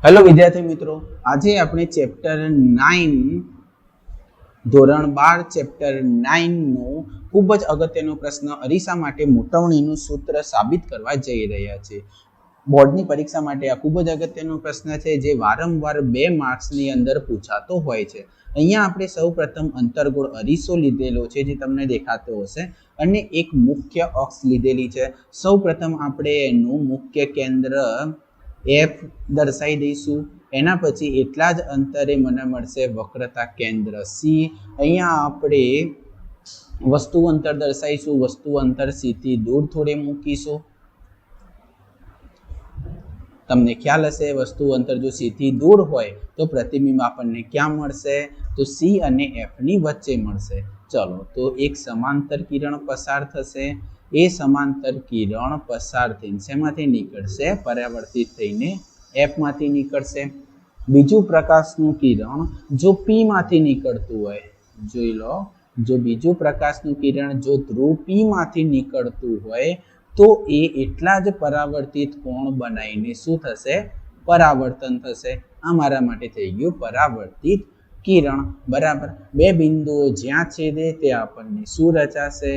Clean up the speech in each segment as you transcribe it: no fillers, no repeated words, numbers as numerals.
Hello વિદ્યાર્થી મિત્રો, આજે આપણે ચેપ્ટર 9 ધોરણ 12 ચેપ્ટર 9 નો ખૂબ જ અગત્યનો પ્રશ્ન અરીસા માટે મોટવણીનું સૂત્ર સાબિત કરવા જઈ રહ્યા છે। બોર્ડની પરીક્ષા માટે આ ખૂબ જ અગત્યનો પ્રશ્ન છે જે વારંવાર 2 માર્ક્સની અંદર પૂછાતો હોય છે। અહીંયા આપણે સૌપ્રથમ અંતર્ગોળ અરીસો લીધેલો છે જે તમને દેખાતો હશે અને એક મુખ્ય અક્ષ લીધેલી છે। સૌપ્રથમ આપણે એનું મુખ્ય કેન્દ્ર F દર્શાવી દઈશું। એના પછી એટલા જ અંતરે મને મળશે વક્રતા કેન્દ્ર C। અહીંયા આપણે વસ્તુ અંતર દર્શાવીશું, વસ્તુ અંતર C થી દૂર થોડે મૂકીશું। તમને ખ્યાલ હશે વસ્તુ અંતર જો C થી દૂર હોય તો પ્રતિબિંબ આપણને ક્યાં મળશે? તો C અને F ની વચ્ચે મળશે। ચલો તો એક સમાંતર કિરણ પસાર થશે। એ સમાંતર કિરણ પસાર થઈને શેમાંથી નીકળશે? પરાવર્તિત થઈને F માંથી નીકળશે। બીજું પ્રકાશનું કિરણ જો P માંથી નીકળતું હોય, જોઈ લો, જો બીજું પ્રકાશનું કિરણ જો ધ્રુવ P માંથી નીકળતું હોય તો એ એટલા જ પરાવર્તિત કોણ બનાવીને શું થશે? પરાવર્તન થશે। આ મારા માટે થઈ ગયું પરાવર્તિત કિરણ। બરાબર, બે બિંદુઓ જ્યાં છેદે તે આપણને શું રચાશે?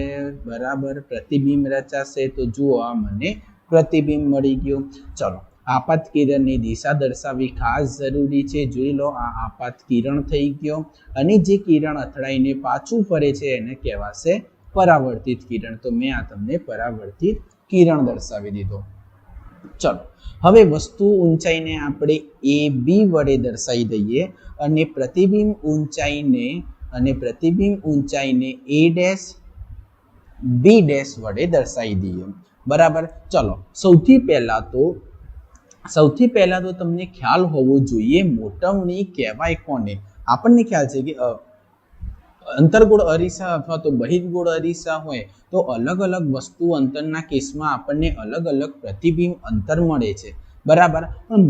બરાબર, પ્રતિબિંબ રચાશે। તો જુઓ આ મને પ્રતિબિંબ મળી ગયું। ચલો આપાત કિરણની દિશા દર્શાવવી ખાસ જરૂરી છે। જોઈ લો, આ આપાત કિરણ થઈ ગયો અને જે કિરણ અથડાઈને પાછું ફરે છે એને કહેવાશે પરાવર્તિત કિરણ। તો મેં આ તમને પરાવર્તિત કિરણ દર્શાવી દીધો। ચલો હવે વસ્તુ ઊંચાઈને આપણે AB વડે દર્શાવી દઈએ અને પ્રતિબિંબ ઊંચાઈને A ડેશ B ડેશ વડે દર્શાવી દઈએ। બરાબર, ચલો સૌથી પહેલા તો તમને ખ્યાલ હોવો જોઈએ મોટવણી કહેવાય કોને? આપણને ખ્યાલ છે કે અંતર્ગોળ અરીસા અથવા તો બહિર્ગોળ અરીસા હોય તો અલગ અલગ વસ્તુ અંતરના કેસમાં આપણને અલગ અલગ પ્રતિબિંબ અંતર મળે છે। બરાબર, પણ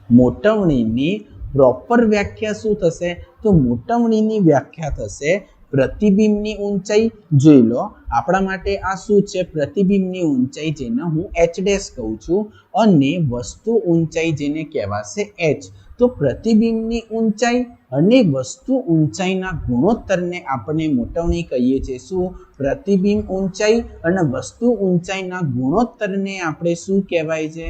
મોટવણીની પ્રોપર વ્યાખ્યા શું થશે? તો મોટવણીની વ્યાખ્યા થશે પ્રતિબિંબની ઊંચાઈ। જોઈ લો, આપણા માટે આ શું છે? પ્રતિબિંબની ઊંચાઈ, જેને હું H ડેશ કહું છું, અને વસ્તુ ઊંચાઈ જેને કહેવાશે H। તો પ્રતિબિંબની ઊંચાઈ અને વસ્તુ ઊંચાઈના ગુણોત્તરને આપણે મોટવણી કહીએ છીએ। શું? પ્રતિબિંબ ઊંચાઈ અને વસ્તુ ઊંચાઈના ગુણોત્તરને આપણે શું કહેવાય છે?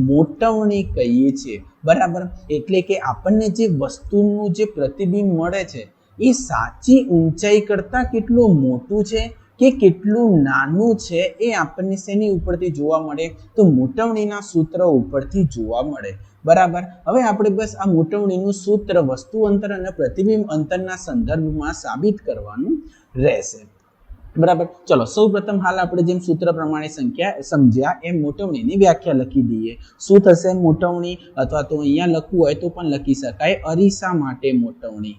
મોટવણી કહીએ છીએ। બરાબર, એટલે કે આપણને જે વસ્તુનું જે પ્રતિબિંબ મળે છે એ સાચી ઊંચાઈ કરતાં કેટલું મોટું છે કે કેટલું નાનું છે એ આપણને શેની ઉપરથી જોવા મળે? તો મોટવણીના સૂત્ર ઉપરથી જોવા મળે। બરાબર, હવે આપણે બસ આ મોટવણીનું સૂત્ર વસ્તુ અંતર અને પ્રતિબિંબ અંતરના સંદર્ભમાં સાબિત કરવાનું રહેશે। બરાબર, ચલો સૌપ્રથમ હાલ આપણે જેમ સૂત્ર પ્રમાણે સમજ્યા એમ મોટવણીની વ્યાખ્યા લખી દઈએ। શું થશે મોટવણી? અથવા તો અહીંયા લખવું હોય તો પણ લખી શકાય અરીસા માટે મોટવણી।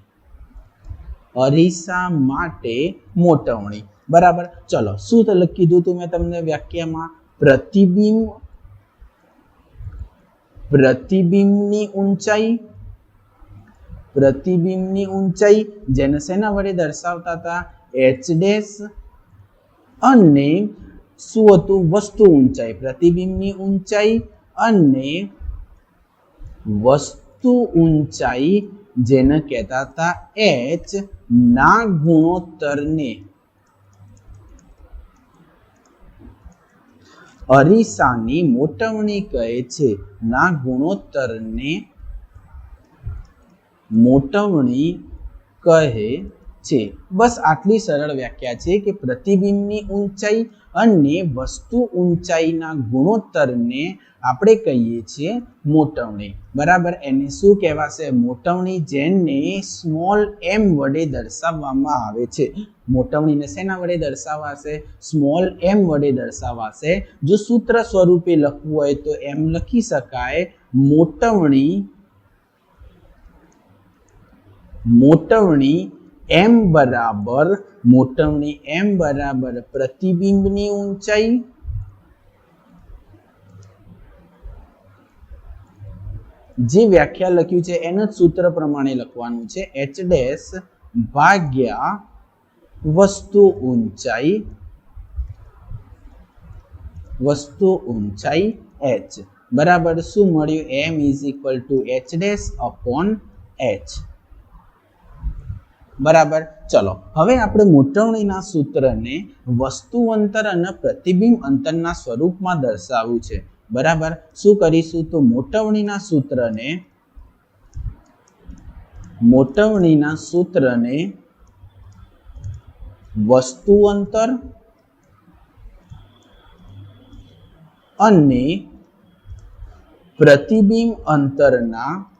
અરીસા માટે મોટવણી। બરાબર, ચલો શું લખી કીધું તું મેં તમને વ્યાખ્યામાં? પ્રતિબિંબની ઊંચાઈ જેને શેના વડે દર્શાવતા હતા? H ડેશ, અને શું હતું? વસ્તુ ઊંચાઈ। પ્રતિબિંબની ઊંચાઈ અને વસ્તુ ઊંચાઈ જેને કહેતા હતા H ના ગુણોત્તરને અરીસાની મોટવણી કહે છે। ના ગુણોત્તરને મોટવણી કહે છે। બસ આટલી સરળ વ્યાખ્યા છે કે પ્રતિબિંબની ઊંચાઈ અને વસ્તુ ઊંચાઈના ગુણોત્તરને આપણે કહીએ છીએ મોટવણી। બરાબર, એને શું કહેવાશે? મોટવણી, જેને સ્મોલ m વડે દર્શાવવામાં આવે છે। મોટવણીને શેના વડે દર્શાવાશે? સ્મોલ m વડે દર્શાવાશે। જો સૂત્ર સ્વરૂપે લખવું હોય તો એમ લખી શકાય, મોટવણી m બરાબર પ્રતિબિંબની ઊંચાઈ જે વ્યાખ્યા લખ્યું છે એના સૂત્ર પ્રમાણે લખવાનું છે। H ડેશ ભાગ્યા વસ્તુ ઊંચાઈ એચ બરાબર શું મળ્યું m is equal two h dash upon h બરાબર ચલો હવે આપણે મોટવણીના સૂત્રને વસ્તુ અંતર અને પ્રતિબિંબ અંતરના સ્વરૂપમાં દર્શાવવું છે બરાબર શું કરીશું તો મોટવણીના સૂત્રને વસ્તુ અંતર અને પ્રતિબિંબ અંતરના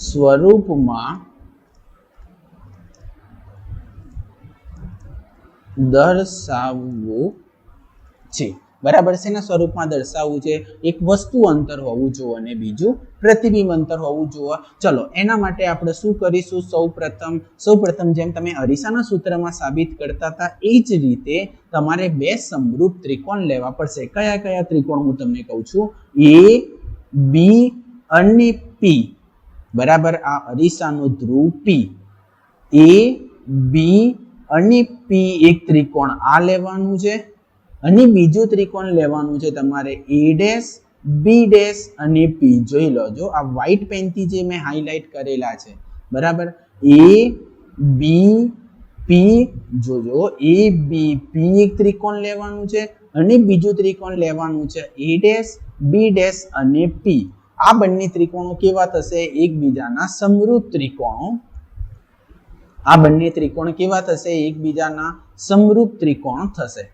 સ્વરૂપમાં દર્શાવવું છે બરાબર શેના સ્વરૂપમાં દર્શાવવું છે એક વસ્તુ અંતર હોવું જોઈએ અને બીજું પ્રતિબિંબ અંતર હોવું જોઈએ ચલો એના માટે આપણે શું કરીશું સૌપ્રથમ જેમ તમે અરીસાના સૂત્રમાં સાબિત કરતા હતા એ જ રીતે તમારે બે સમરૂપ ત્રિકોણ લેવા પડશે કયા કયા ત્રિકોણ હું તમને કહું છું એ બી અને પી બરાબર આ અરીસાનો ધ્રુવ પી એ બી અને પી એક ત્રિકોણ આ લેવાનું છે અને બીજું ત્રિકોણ લેવાનું છે તમારે એ ડેશ બી ડેશ અને પી જોઈ લો જો આ વ્હાઈટ પેનથી જે મેં હાઇલાઇટ કરેલા છે બરાબર એ બી પી જોજો એ બી પી એક ત્રિકોણ લેવાનું છે અને બીજું ત્રિકોણ લેવાનું છે એ ડેશ બી ડેશ અને પી આ બંને ત્રિકોણો કેવા થશે એકબીજાના સમરૂપ ત્રિકોણો આ બંને ત્રિકોણ કેવા થશે એકબીજાના સમરૂપ ત્રિકોણ થશે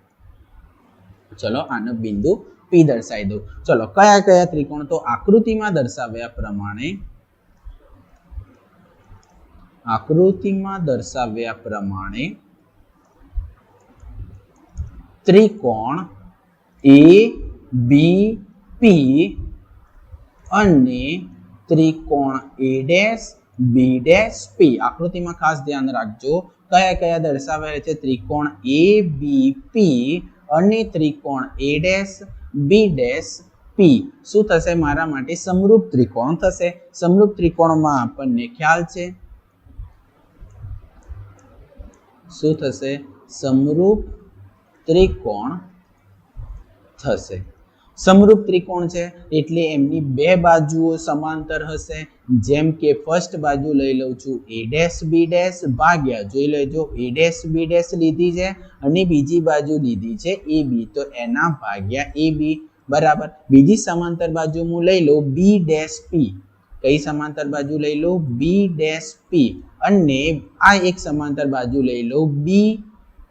ચલો આનો બિંદુ પી દર્શાવી દો ચલો કયા કયા ત્રિકોણ તો આકૃતિમાં દર્શાવ્યા પ્રમાણે ત્રિકોણ એ બી પી અને ત્રિકોણ એ ડેશ બી ડેશ પી આકૃતિમાં ખાસ ધ્યાન રાખજો કયા કયા દર્શાવેલા છે ત્રિકોણ એ બી પી અને ત્રિકોણ એ ડેશ બી ડેશ પી શું થશે મારા માટે સમરૂપ ત્રિકોણ થશે સમરૂપ ત્રિકોણમાં આપણને ખ્યાલ છે શું થશે સમરૂપ ત્રિકોણ થશે સમરૂપ ત્રિકોણ છે એટલે એમની બે બાજુઓ સમાંતર હશે જેમ કે ફર્સ્ટ બાજુ લઈ લઉં છું એ ડેશ બી ડેશ ભાગ્યા જોઈ લેજો એ ડેશ બી ડેશ લીધી છે અને બીજી બાજુ લીધી છે એ બી તો એના ભાગ્યા એ બી બરાબર બીજી સમાંતર બાજુ હું લઈ લઉં બી ડેશ પી કઈ સમાંતર બાજુ લઈ લઉં બી ડેશ પી અને આ એક સમાંતર બાજુ લઈ લઉં બી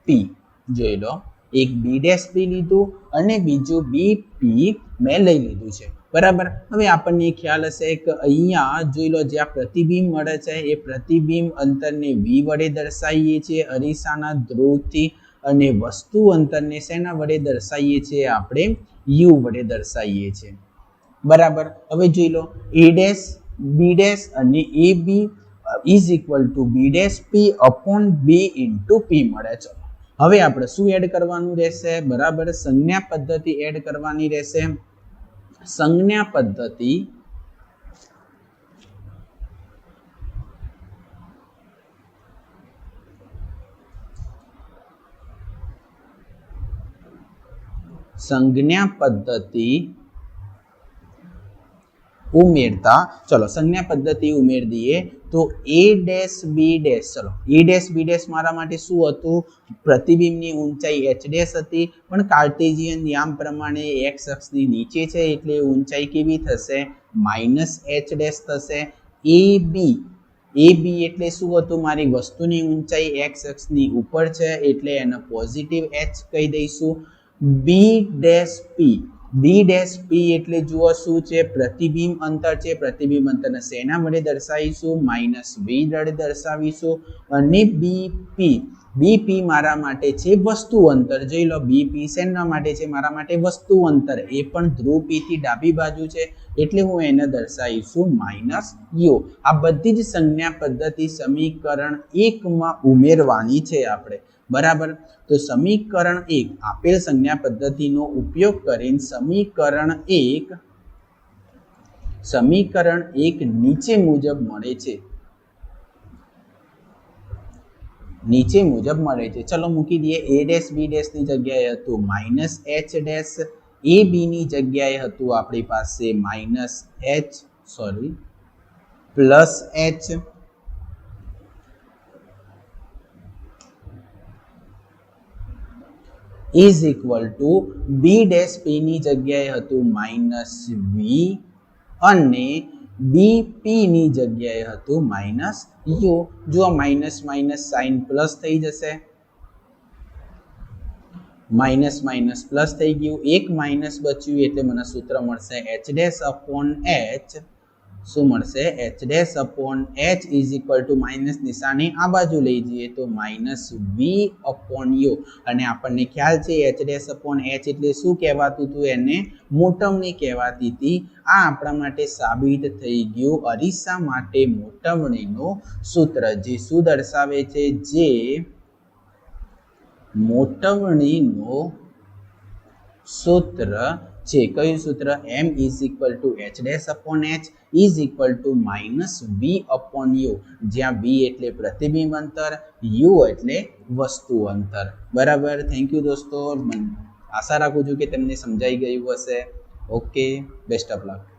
પી જોઈ લો એક બી ડેશ પી લીધું અને બીજું બી પી મેં લઈ લીધું છે બરાબર હવે આપણને ખ્યાલ હશે કે અહીંયા જોઈ લો જ્યાં પ્રતિબિંબ મળે છે એ પ્રતિબિંબ અંતરને વી વડે દર્શાવીએ છીએ અરીસાના ધ્રુવથી અને વસ્તુ અંતરને શેના વડે દર્શાવીએ છીએ આપણે યુ વડે દર્શાવીએ છીએ બરાબર હવે જોઈ લો એ ડેશ બી ડેશ અને A B is equal to B dash P upon B into P મળે છે હવે આપણે શું એડ કરવાનું રહેશે બરાબર સંજ્ઞા પદ્ધતિ એડ કરવાની રહેશે સંજ્ઞા પદ્ધતિ ઉમેરતા ચલો સંજ્ઞા પદ્ધતિ ઉમેરી દઈએ તો એ ડેશ બી ડેશ ચલો એ ડેશ બી ડેશ મારા માટે શું હતું પ્રતિબિંબની ઊંચાઈ h ડેશ હતી પણ કાર્ટેશિયન નિયમ પ્રમાણે x અક્ષની નીચે છે એટલે ઊંચાઈ કેવી થશે -h ડેશ થશે એ બી એટલે શું હતું મારી વસ્તુની ઊંચાઈ x અક્ષની ઉપર છે એટલે એને પોઝિટિવ h કહી દઈશું બી ડેશ પી એટલે જુઓ શું છે પ્રતિબિંબ અંતર છે પ્રતિબિંબ અંતરને શેના વડે દર્શાવીશું -v વડે દર્શાવીશું અને બીપી મારા માટે છે વસ્તુ અંતર જોઈ લો બીપી શેના માટે છે મારા માટે વસ્તુ અંતર એ પણ ધ્રુવ p થી ડાબી બાજુ છે એટલે હું એને દર્શાવીશું -u આ બધી જ સંજ્ઞા પદ્ધતિ સમીકરણ 1 માં ઉમેરવાની છે આપણે બરાબર તો સમીકરણ 1 આપેલ સંજ્ઞા પદ્ધતિનો ઉપયોગ કરીને સમીકરણ 1 નીચે મુજબ મળે છે નીચે મુજબ મળે છે. ચલો મૂકી દઈએ. a ડેશ b ડેશ ની જગ્યાએ હતું minus h dash, a b ની જગ્યાએ હતું આપણી પાસે minus h plus h, is equal two b dash p ની જગ્યાએ હતું માઇનસ v અને bp ની જગ્યાએ હતું માઇનસ u. જો માઇનસ માઇનસ સાઇન પ્લસ થઈ જશે, માઇનસ માઇનસ પ્લસ થઈ ગયું, એક માઇનસ બચ્યું એટલે મને સૂત્ર મળશે h ડેશ અપોન h. શું મળશે? h dash upon h is equal two minus નિશાની આ બાજુ લઈ જઈએ તો માઇનસ v અપોન u. અને આપણને ખ્યાલ છે h ડેશ અપોન h એટલે શું કહેવાતું હતું? એને મોટવણી કહેવાતી હતી. આ આપણા માટે સાબિત થઈ ગયું અરીસા માટે મોટવણીનું સૂત્ર, જે શું દર્શાવે છે? જે મોટવણીનું સૂત્ર છે. કયું સૂત્ર? m is equal two h dash upon h is equal two minus v upon u, જ્યાં v એટલે પ્રતિબિંબ અંતર, u એટલે વસ્તુ અંતર. બરાબર. થેન્ક યુ દોસ્તો. આશા રાખું છું કે તમને સમજાઈ ગયું હશે. Okay, best of luck.